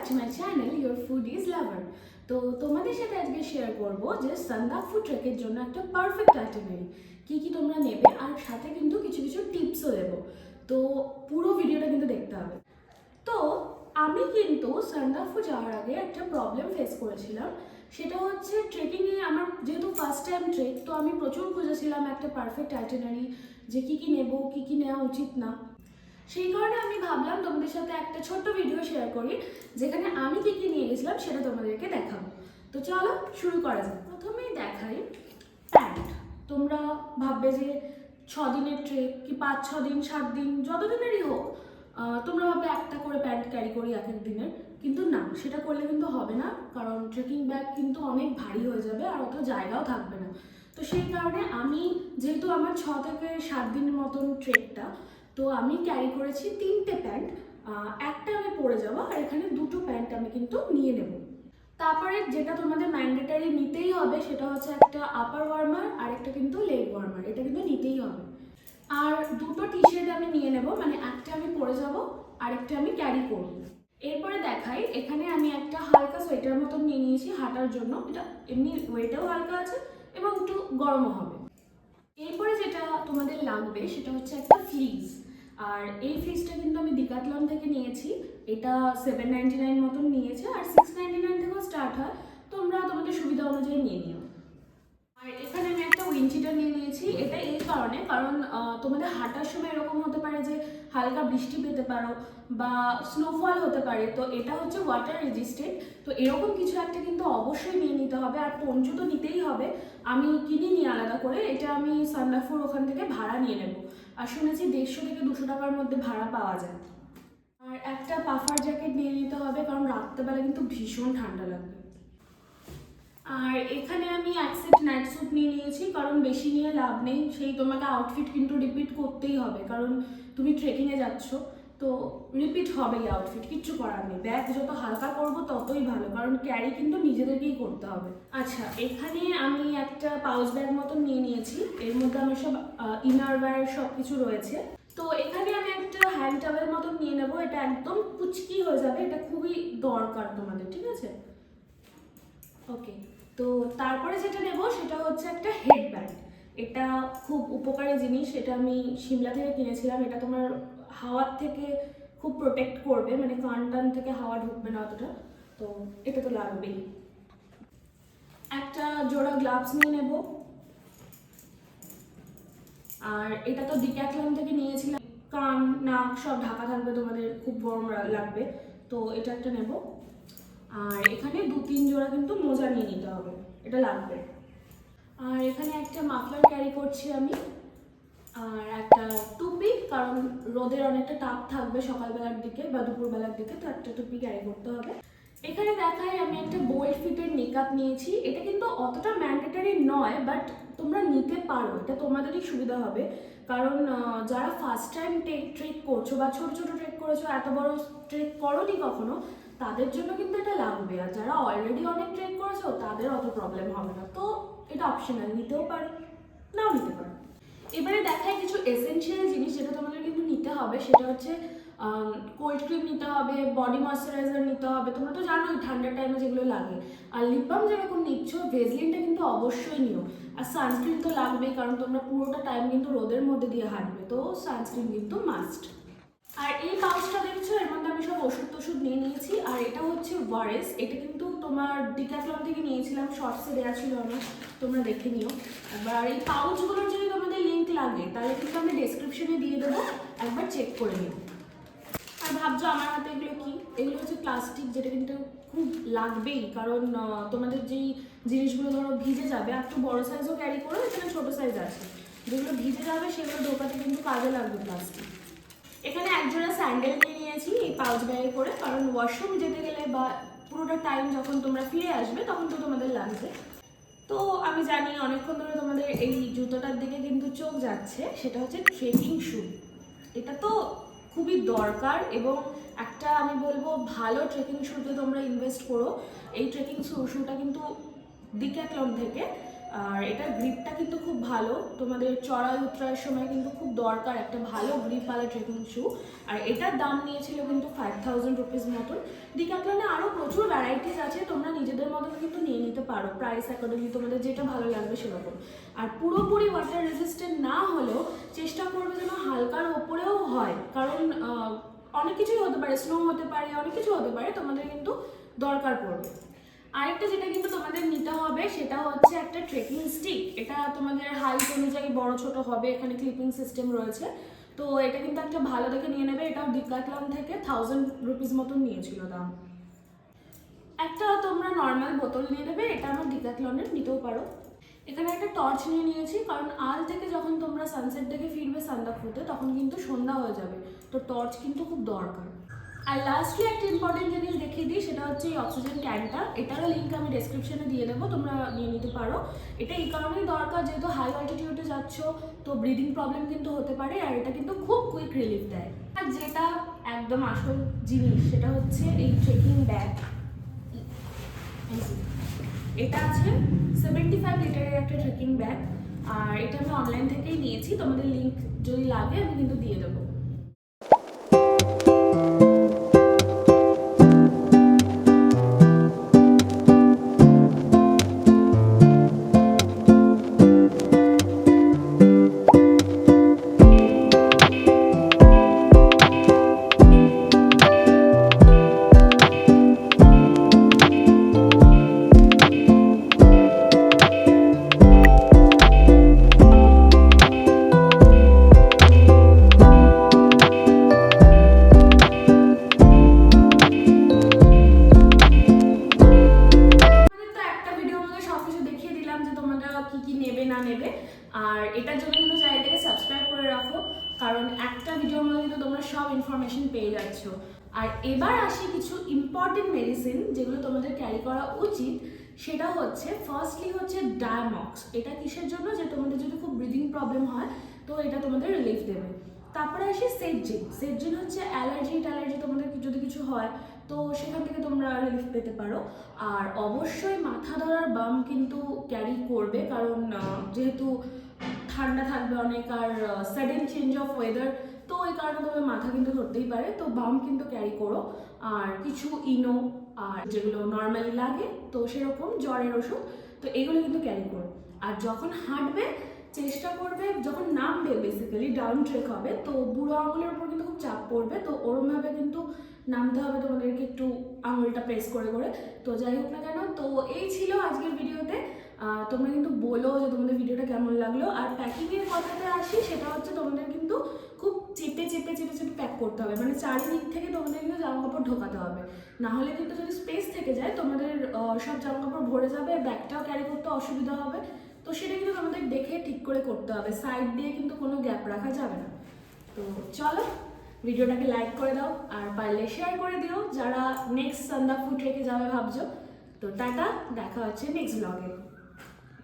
to my channel Your Foodies Lover. তো তোমাদের সাথে আজকে শেয়ার করব যে সান্দাকফু ট্রেকের জন্য একটা পারফেক্ট আইটিনারি কি কি তোমরা নেবে, আর সাথে কিন্তু কিছু কিছু টিপসও দেবো। তো পুরো ভিডিওটা কিন্তু দেখতে হবে। তো আমি কিন্তু সান্দাকফু যাওয়ার আগে একটা প্রবলেম ফেস করেছিলাম, সেটা হচ্ছে ট্রেকিংয়ে আমার যেহেতু ফার্স্ট টাইম ট্রেক, তো আমি প্রচুর খুঁজেছিলাম একটা পারফেক্ট আইটিনারি যে কী কী নেবো, কী কী নেওয়া উচিত না। সেই কারণে আমি ভাবলাম তোমাদের সাথে একটা ছোট্ট ভিডিও শেয়ার করি, যেখানে আমি কী কী নিয়ে গেছিলাম সেটা তোমাদেরকে দেখাবো। তো চলো শুরু করা যাক। প্রথমেই দেখাই প্যান্ট। তোমরা ভাববে যে 6 দিনের ট্রেক কি 5-6 দিন 7 দিন যত দিনেরই হোক, তোমরা ভাববে একটা করে প্যান্ট ক্যারি করি এক এক দিনের, কিন্তু না, সেটা করলে কিন্তু হবে না। কারণ ট্রেকিং ব্যাগ কিন্তু অনেক ভারী হয়ে যাবে আর অত জায়গাও থাকবে না। তো সেই কারণে আমি, যেহেতু আমার 6 থেকে 7 দিনের মতন ট্রেকটা, তো আমি ক্যারি করেছি 3টে প্যান্ট। একটা আমি পরে যাবো আর এখানে 2টো প্যান্ট আমি কিন্তু নিয়ে নেব। তারপরে যেটা তোমাদের ম্যান্ডেটারি নিতেই হবে সেটা হচ্ছে একটা আপার ওয়ার্মার আর একটা কিন্তু লেগ ওয়ার্মার, এটা কিন্তু নিতেই হবে। আর 2টো টি শার্ট আমি নিয়ে নেব, মানে একটা আমি পরে যাব আর একটা আমি ক্যারি করব। এরপরে দেখাই, এখানে আমি একটা হালকা সোয়েটার মতন নিয়ে নিয়েছি হাঁটার জন্য। এটা এমনি ওয়েটেও হালকা আছে এবং একটু গরমও হবে। এরপরে যেটা তোমাদের লাগবে সেটা হচ্ছে একটা ফ্লিজ। আর এই ফ্লিজটা কিন্তু আমি ডিক্যাথলন থেকে নিয়েছি। এটা 799 মতন নিয়েছে আর 699 থেকেও স্টার্ট হয়। তোমরা তোমাদের সুবিধা অনুযায়ী নিয়ে নিও। আর এখানে আমি একটা উইন্ড চিটার নিয়ে নিয়েছি। এটা এই কারণে, কারণ তোমাদের হাঁটার সময় এরকম হতে পারে যে হালকা বৃষ্টি পেতে পারো বা স্নোফল হতে পারে, তো এটা হচ্ছে ওয়াটার রেজিস্টেন্ট। তো এরকম কিছু একটা কিন্তু অবশ্যই নিয়ে নিতে হবে। আর পঞ্চু তো নিতেই হবে, আমি কিনিনি আলাদা করে, এটা আমি সান্দাকফুর ওখান থেকে ভাড়া নিয়ে নেব। আর শুনেছি 150 থেকে 200 টাকার মধ্যে ভাড়া পাওয়া যায়। আর একটা পাফার জ্যাকেট নিয়ে নিতে হবে, কারণ রাত্রেবেলা কিন্তু ভীষণ ঠান্ডা লাগবে। আর এখানে আমি এক সেট নাইট স্যুট নিয়ে নিয়েছি, কারণ বেশি নিয়ে লাভ নেই। সেই তোমাকে আউটফিট কিন্তু রিপিট করতেই হবে, কারণ তুমি ট্রেকিংয়ে যাচ্ছ, তো রিপিট হবেই আউটফিট, কিচ্ছু করার নেই। ব্যাগ যত হালকা করবো ততই ভালো, কারণ ক্যারি কিন্তু নিজেদেরকেই করতে হবে। আচ্ছা, এখানে আমি একটা পাউচ ব্যাগ মতন নিয়ে নিয়েছি, এর মধ্যে আমার সব ইনার ওয়্যার সব কিছু রয়েছে। তো এখানে আমি একটা হ্যান্ড টাওয়েল মতন নিয়ে নেবো, এটা একদম কুচকি হয়ে যাবে, এটা খুবই দরকার তোমাদের, ঠিক আছে? ওকে। তো তারপরে যেটা নেব সেটা হচ্ছে একটা হেডব্যান্ড। এটা খুব উপকারী জিনিস, এটা আমি সিমলা থেকে কিনেছিলাম। এটা তোমার হাওয়ার থেকে খুব প্রোটেক্ট করবে, মানে কান টান থেকে হাওয়া ঢুকবে না অতটা। তো এটা তো লাগবেই। একটা জোড়া গ্লাভস নিয়ে নেব। আর এটা তো ডিক্যাথলন থেকে নিয়েছিলাম, কান নাক সব ঢাকা থাকবে, তোমাদের খুব গরম লাগবে, তো এটা একটা নেব। আর এখানে 2-3 জোড়া কিন্তু মোজা নিয়ে নিতে হবে, এটা লাগবে। আর এখানে একটা মাফলার ক্যারি করছি আমি, আর একটা টুপি, কারণ রোদের অনেকটা তাপ থাকবে সকালবেলার দিকে বা দুপুরবেলার দিকে, তো একটা টুপি ক্যারি করতে হবে। এখানে দেখাই আমি একটা বোল্ড ফিটের মেকআপ নিয়েছি। এটা কিন্তু অতটা ম্যান্ডেটারি নয়, বাট তোমরা নিতে পারো, এটা তোমাদেরই সুবিধা হবে। কারণ যারা ফার্স্ট টাইম ট্রেক করছো বা ছোট ছোট ট্রেক করেছো, এত বড় ট্রেক করোনি কখনো, তাদের জন্য কিন্তু এটা লাগবে। আর যারা অলরেডি অনেক ট্রেক করেছো তাদের অত প্রবলেম হবে না। তো এটা অপশনাল, নিতেও পারো নাও নিতে পারো। এবারে দেখায় কিছু এসেনশিয়াল জিনিস যেটা তোমাদের কিন্তু নিতে হবে, সেটা হচ্ছে কোল্ড ক্রিম নিতে হবে, বডি ময়শ্চারাইজার নিতে হবে, তোমরা তো জানোই ঠান্ডার টাইমে যেগুলো লাগে। আর লিপ বাম যেরকম নিচ্ছ, ভেজলিনটা কিন্তু অবশ্যই নিও। আর সানস্ক্রিন তো লাগবেই, কারণ তোমরা পুরোটা টাইম কিন্তু রোদের মধ্যে দিয়ে হাঁটবে, তো সানস্ক্রিন কিন্তু মাস্ট। আর এই পাউচটা দেখছো, এর মধ্যে আমি সব ওষুধ টষুধ নিয়ে নিয়েছি। আর এটা হচ্ছে ওয়ারেস, এটা কিন্তু তোমার ডিক্যাথলন থেকে নিয়েছিলাম, শর্টসে দেওয়া ছিল আমার, তোমরা দেখে নিও। এবার এই পাউচগুলোর যদি তোমাদের লিঙ্ক লাগে তাহলে কিন্তু আমি ডেসক্রিপশনে দিয়ে দেবো, একবার চেক করে নিও। আর ভাবছো আমার হাতে এগুলো কি? এগুলো হচ্ছে প্লাস্টিক, যেটা কিন্তু খুব লাগবেই, কারণ তোমাদের যেই জিনিসগুলো ধরো ভিজে যাবে, একটু বড় সাইজও ক্যারি করো, এখানে ছোটো সাইজ আছে, যেগুলো ভিজে যাবে সেগুলো ঢোকাতে কিন্তু কাজে লাগবে প্লাস্টিক। এখানে একজোড়া স্যান্ডেল নিয়ে নিয়েছি এই পাউচ ব্যাগে করে, কারণ ওয়াশরুম যেতে গেলে বা পুরোটা টাইম যখন তোমরা ফিরে আসবে তখন তো তোমাদের লাগবে। তো আমি জানি অনেকক্ষণ ধরে তোমাদের এই জুতোটার দিকে কিন্তু চোখ যাচ্ছে, সেটা হচ্ছে ট্রেকিং শু। এটা তো খুবই দরকার, এবং একটা আমি বলবো ভালো ট্রেকিং শুতে তোমরা ইনভেস্ট করো। এই ট্রেকিং শুটা কিন্তু ডিক্যাথলন থেকে, আর এটার গ্রিপটা কিন্তু খুব ভালো, তোমাদের চড়াই উতরার সময় কিন্তু খুব দরকার একটা ভালো গ্রিপওয়ালা ট্রেকিং শু। আর এটার দাম নিয়েছিল কিন্তু 5000 রুপিস মতন। ডিক্যাথলনে আরও প্রচুর ভ্যারাইটিস আছে, তোমরা নিজেদের মতন কিন্তু নিয়ে নিতে পারো প্রাইস অ্যাকর্ডিংলি, তোমাদের যেটা ভালো লাগবে সেরকম। আর পুরোপুরি ওয়াটার রেজিস্ট্যান্ট না হলেও চেষ্টা করবে যেন হালকার ওপরেও হয়, কারণ অনেক কিছুই হতে পারে, স্নো হতে পারে, অনেক কিছু হতে পারে, তোমাদের কিন্তু দরকার পড়বে। আরেকটা যেটা কিন্তু তোমাদের নিতে হবে সেটা হচ্ছে একটা ট্রেকিং স্টিক। এটা তোমাদের হাইট অনুযায়ী বড় ছোট হবে, এখানে ক্লিপিং সিস্টেম রয়েছে। তো এটা কিন্তু একটা ভালো দেখে নিয়ে নেবে, এটাও ডিক্যাথলন থেকে 1000 রুপিস মতন নিয়েছিল দাম। একটা তোমরা নর্মাল বোতল নিয়ে নেবে, এটা আমার ডিক্যাথলনের, নিতেও পারো। এখানে একটা টর্চ নিয়ে নিয়েছি, কারণ আল থেকে যখন তোমরা সানসেট দেখে ফিরবে সান্দাকফুতে তখন কিন্তু সন্ধ্যা হয়ে যাবে, তো টর্চ কিন্তু খুব দরকার। আর লাস্টলি একটা ইম্পর্টেন্ট জিনিস দেখিয়ে দিই, সেটা হচ্ছে এই অক্সিজেন ক্যানটা। এটারও লিঙ্ক আমি ডেসক্রিপশনে দিয়ে দেবো, তোমরা নিয়ে নিতে পারো। এটা এই কারণেই দরকার, যেহেতু হাই অল্টিটিউডে যাচ্ছ তো ব্রিদিং প্রবলেম কিন্তু হতে পারে, আর এটা কিন্তু খুব কুইক রিলিফ দেয়। আর যেটা একদম আসল জিনিস সেটা হচ্ছে এই ট্রেকিং ব্যাগ। এটা আছে 75 লিটারের একটা ট্রেকিং ব্যাগ, আর এটা আমি অনলাইন থেকেই নিয়েছি, তোমাদের লিঙ্ক যদি লাগে আমি কিন্তু দিয়ে দেবো। কি নেবে না নেবে, আর এটার জন্য কিন্তু চ্যানেলটাকে সাবস্ক্রাইব করে রাখো, কারণ একটা ভিডিওর মধ্যে কিন্তু তোমরা সব ইনফরমেশন পেয়ে যাচ্ছ। আর এবার আসি কিছু ইম্পর্টেন্ট মেডিসিন যেগুলো তোমাদের ক্যারি করা উচিত। সেটা হচ্ছে ফার্স্টলি হচ্ছে ডায়ামক্স। এটা কিসের জন্য, যে তোমাদের যদি খুব ব্রিদিং প্রবলেম হয় তো এটা তোমাদের রিলিফ দেবে। তারপরে আসি সেটজিন। সেটজিন হচ্ছে অ্যালার্জি তোমাদের যদি কিছু হয় তো সেখান থেকে তোমরা রিলিফ পেতে পারো। আর অবশ্যই মাথা ধরার বাম কিন্তু ক্যারি করবে, কারণ যেহেতু ঠান্ডা থাকবে অনেক আর সাডেন চেঞ্জ অফ ওয়েদার, তো ওই কারণে তোমার মাথা কিন্তু ধরতেই পারে, তো বাম কিন্তু ক্যারি করো। আর কিছু ইনো আর যেগুলো নর্মালি লাগে তো সেরকম জ্বরের ওষুধ, তো এগুলো কিন্তু ক্যারি করো। আর যখন হাঁটবে চেষ্টা করবে, যখন নামবে বেসিক্যালি ডাউন ট্রেক হবে তো বুড়ো আঙুলের উপর কিন্তু খুব চাপ পড়বে, তো ওরমভাবে কিন্তু নামতে হবে তোমাদেরকে, একটু আঙুলটা প্রেস করে করে। তো যাই হোক না কেন, তো এই ছিল আজকের ভিডিওতে। তোমরা কিন্তু বলো যে তোমাদের ভিডিওটা কেমন লাগলো। আর প্যাকিংয়ের কথাতে আসি, সেটা হচ্ছে তোমাদের কিন্তু খুব চেপে চেপে চেপে চেপে প্যাক করতে হবে, মানে চারিদিক থেকে তোমাদের কিন্তু জামা কাপড় ঢোকাতে হবে, না হলে কিন্তু যদি স্পেস থেকে যায় তোমাদের সব জামা কাপড় ভরে যাবে, ব্যাগটাও ক্যারি করতে অসুবিধা হবে। তো সেটা কিন্তু তোমাদের দেখে ঠিক করে করতে হবে, সাইড দিয়ে কিন্তু কোনো গ্যাপ রাখা যাবে না। তো চলো ভিডিওটাকে লাইক করে দাও, আর পারলে শেয়ার করে দিও যারা নেক্সট সান্দাকফু ট্রেকে যাবে ভাবছো। তো টাটা, দেখা হচ্ছে নেক্সট ব্লগে।